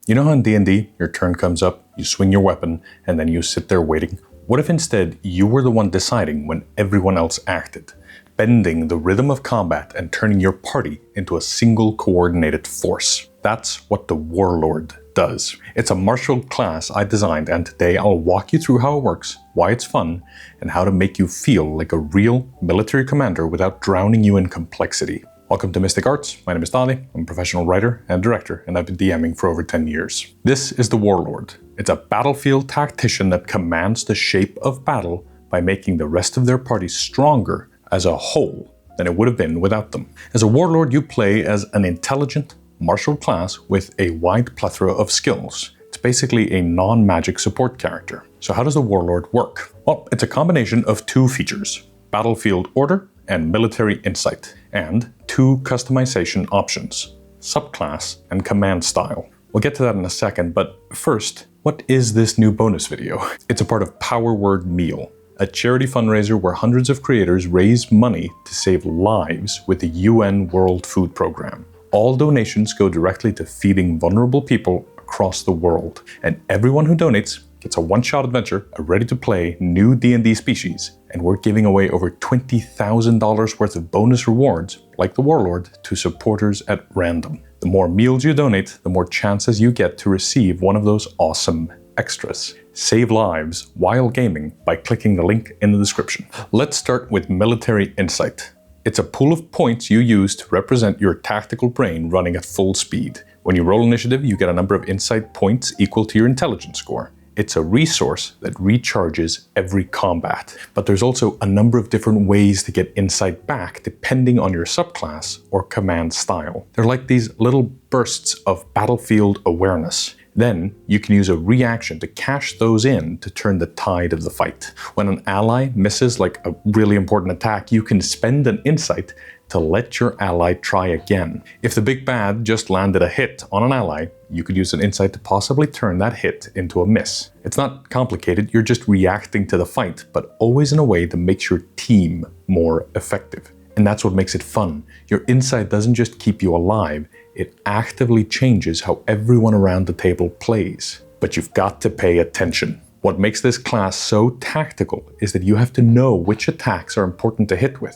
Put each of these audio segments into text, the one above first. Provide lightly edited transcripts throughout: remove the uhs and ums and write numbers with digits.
You know how in D&D, your turn comes up, you swing your weapon, and then you sit there waiting? What if instead you were the one deciding when everyone else acted, bending the rhythm of combat and turning your party into a single coordinated force? That's what the Warlord does. It's a martial class I designed, and today I'll walk you through how it works, why it's fun, and how to make you feel like a real military commander without drowning you in complexity. Welcome to Mystic Arts. My name is Daði. I'm a professional writer and director, and I've been DMing for over 10 years. This is the Warlord. It's a battlefield tactician that commands the shape of battle by making the rest of their party stronger as a whole than it would have been without them. As a Warlord, you play as an intelligent martial class with a wide plethora of skills. It's basically a non-magic support character. So how does the Warlord work? Well, it's a combination of two features: battlefield order and military insight, and two customization options: subclass and command style. We'll get to that in a second, but first, what is this new bonus video? It's a part of Power Word Meal, a charity fundraiser where hundreds of creators raise money to save lives with the UN World Food Program. All donations go directly to feeding vulnerable people across the world, and everyone who donates gets a one-shot adventure, a ready-to-play new D&D species, and we're giving away over $20,000 worth of bonus rewards, like the Warlord, to supporters at random. The more meals you donate, the more chances you get to receive one of those awesome extras. Save lives while gaming by clicking the link in the description. Let's start with military insight. It's a pool of points you use to represent your tactical brain running at full speed. When you roll initiative, you get a number of insight points equal to your intelligence score. It's a resource that recharges every combat, but there's also a number of different ways to get insight back depending on your subclass or command style. They're like these little bursts of battlefield awareness. Then you can use a reaction to cash those in to turn the tide of the fight. When an ally misses like a really important attack, you can spend an insight to let your ally try again. If the big bad just landed a hit on an ally, you could use an insight to possibly turn that hit into a miss. It's not complicated, you're just reacting to the fight, but always in a way that makes your team more effective. And that's what makes it fun. Your insight doesn't just keep you alive, it actively changes how everyone around the table plays. But you've got to pay attention. What makes this class so tactical is that you have to know which attacks are important to hit with,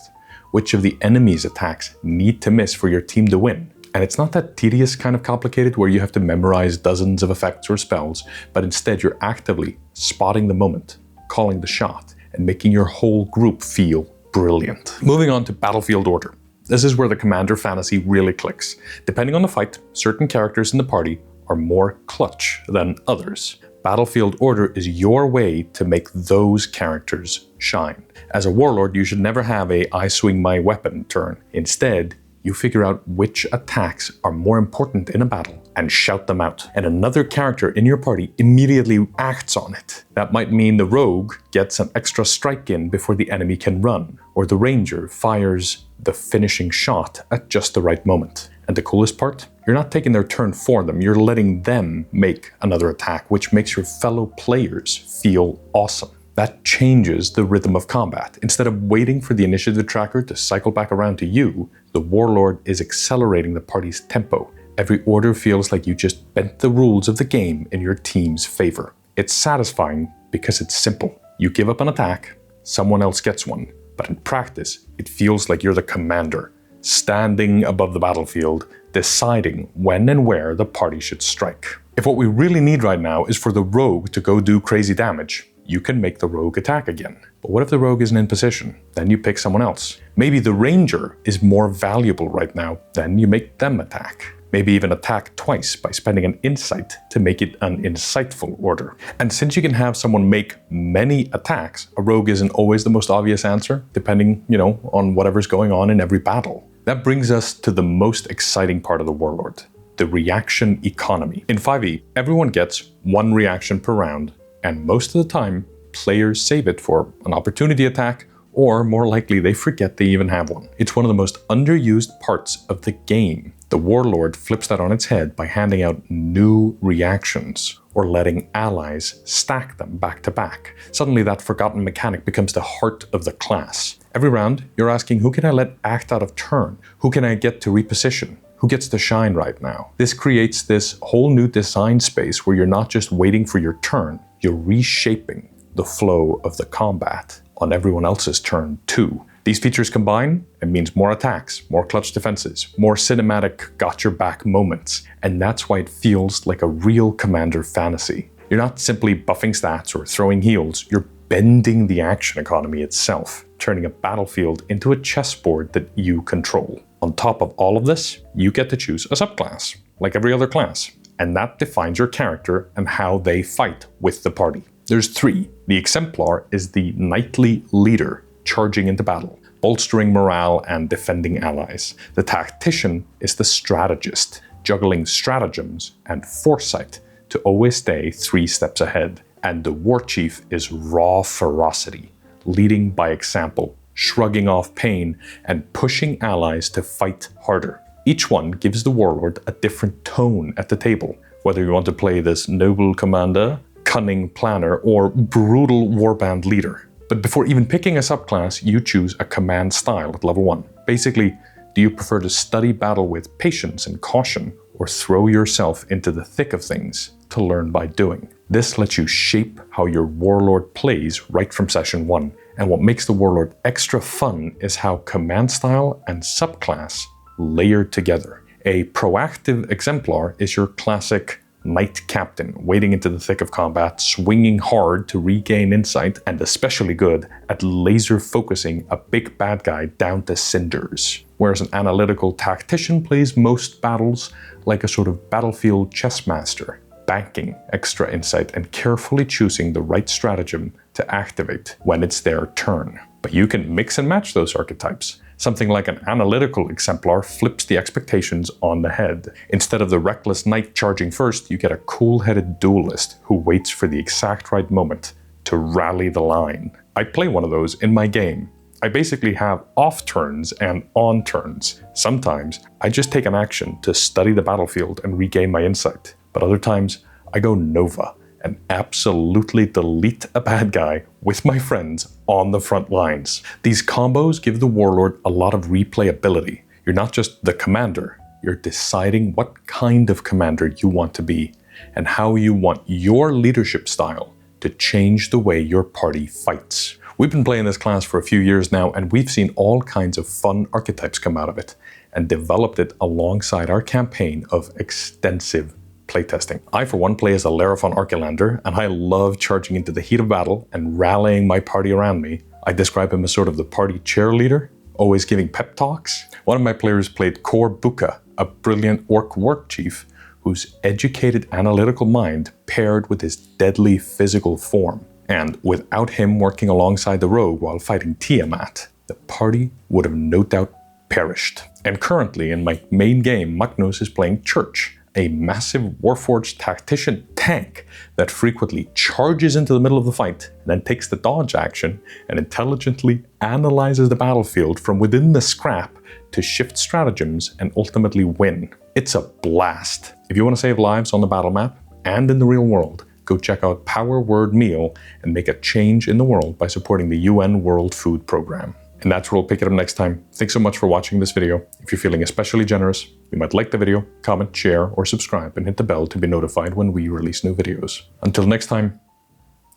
which of the enemy's attacks need to miss for your team to win. And it's not that tedious kind of complicated where you have to memorize dozens of effects or spells, but instead you're actively spotting the moment, calling the shot, and making your whole group feel brilliant. Moving on to battlefield order. This is where the commander fantasy really clicks. Depending on the fight, certain characters in the party are more clutch than others. Battlefield order is your way to make those characters shine. As a warlord, you should never have a I swing my weapon turn. Instead, you figure out which attacks are more important in a battle and shout them out. And another character in your party immediately acts on it. That might mean the rogue gets an extra strike in before the enemy can run, or the ranger fires the finishing shot at just the right moment. And the coolest part? You're not taking their turn for them, you're letting them make another attack, which makes your fellow players feel awesome. That changes the rhythm of combat. Instead of waiting for the initiative tracker to cycle back around to you, the Warlord is accelerating the party's tempo. Every order feels like you just bent the rules of the game in your team's favor. It's satisfying because it's simple. You give up an attack, someone else gets one. But in practice, it feels like you're the commander, standing above the battlefield, deciding when and where the party should strike. If what we really need right now is for the rogue to go do crazy damage, you can make the rogue attack again. But what if the rogue isn't in position? Then you pick someone else. Maybe the ranger is more valuable right now, then you make them attack. Maybe even attack twice by spending an insight to make it an insightful order. And since you can have someone make many attacks, a rogue isn't always the most obvious answer, depending, on whatever's going on in every battle. That brings us to the most exciting part of the Warlord, the reaction economy. In 5e, everyone gets one reaction per round, and most of the time, players save it for an opportunity attack, or more likely they forget they even have one. It's one of the most underused parts of the game. The Warlord flips that on its head by handing out new reactions, or letting allies stack them back to back. Suddenly that forgotten mechanic becomes the heart of the class. Every round, you're asking, who can I let act out of turn? Who can I get to reposition? Who gets to shine right now? This creates this whole new design space where you're not just waiting for your turn, you're reshaping the flow of the combat on everyone else's turn too. These features combine, it means more attacks, more clutch defenses, more cinematic got-your-back moments, and that's why it feels like a real Commander fantasy. You're not simply buffing stats or throwing heals, you're bending the action economy itself, turning a battlefield into a chessboard that you control. On top of all of this, you get to choose a subclass, like every other class, and that defines your character and how they fight with the party. There's 3. The Exemplar is the knightly leader, charging into battle, bolstering morale and defending allies. The Tactician is the strategist, juggling stratagems and foresight to always stay 3 steps ahead. And the War Chief is raw ferocity, leading by example, shrugging off pain and pushing allies to fight harder. Each one gives the Warlord a different tone at the table, whether you want to play this noble commander, cunning planner, or brutal warband leader. But before even picking a subclass, you choose a command style at level 1. Basically, do you prefer to study battle with patience and caution, or throw yourself into the thick of things to learn by doing? This lets you shape how your Warlord plays right from session 1. And what makes the Warlord extra fun is how command style and subclass layer together. A proactive Exemplar is your classic Knight Captain, wading into the thick of combat, swinging hard to regain insight, and especially good at laser focusing a big bad guy down to cinders. Whereas an analytical Tactician plays most battles like a sort of battlefield chess master, banking extra insight and carefully choosing the right stratagem to activate when it's their turn. But you can mix and match those archetypes. Something like an analytical Exemplar flips the expectations on the head. Instead of the reckless knight charging first, you get a cool-headed duelist who waits for the exact right moment to rally the line. I play one of those in my game. I basically have off turns and on turns. Sometimes I just take an action to study the battlefield and regain my insight. But other times I go Nova and absolutely delete a bad guy with my friends on the front lines. These combos give the Warlord a lot of replayability. You're not just the commander, you're deciding what kind of commander you want to be and how you want your leadership style to change the way your party fights. We've been playing this class for a few years now, and we've seen all kinds of fun archetypes come out of it and developed it alongside our campaign of extensive playtesting. I, for one, play as a Larafon Archelander, and I love charging into the heat of battle and rallying my party around me. I describe him as sort of the party cheerleader, always giving pep talks. One of my players played Kor Buka, a brilliant Orc War Chief whose educated analytical mind paired with his deadly physical form. And without him working alongside the rogue while fighting Tiamat, the party would have no doubt perished. And currently in my main game, Magnus is playing Church, a massive Warforged Tactician tank that frequently charges into the middle of the fight and then takes the dodge action and intelligently analyzes the battlefield from within the scrap to shift stratagems and ultimately win. It's a blast. If you want to save lives on the battle map and in the real world, go check out Power Word Meal and make a change in the world by supporting the UN World Food Program. And that's where we'll pick it up next time. Thanks so much for watching this video. If you're feeling especially generous, you might like the video, comment, share, or subscribe, and hit the bell to be notified when we release new videos. Until next time,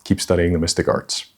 keep studying the mystic arts.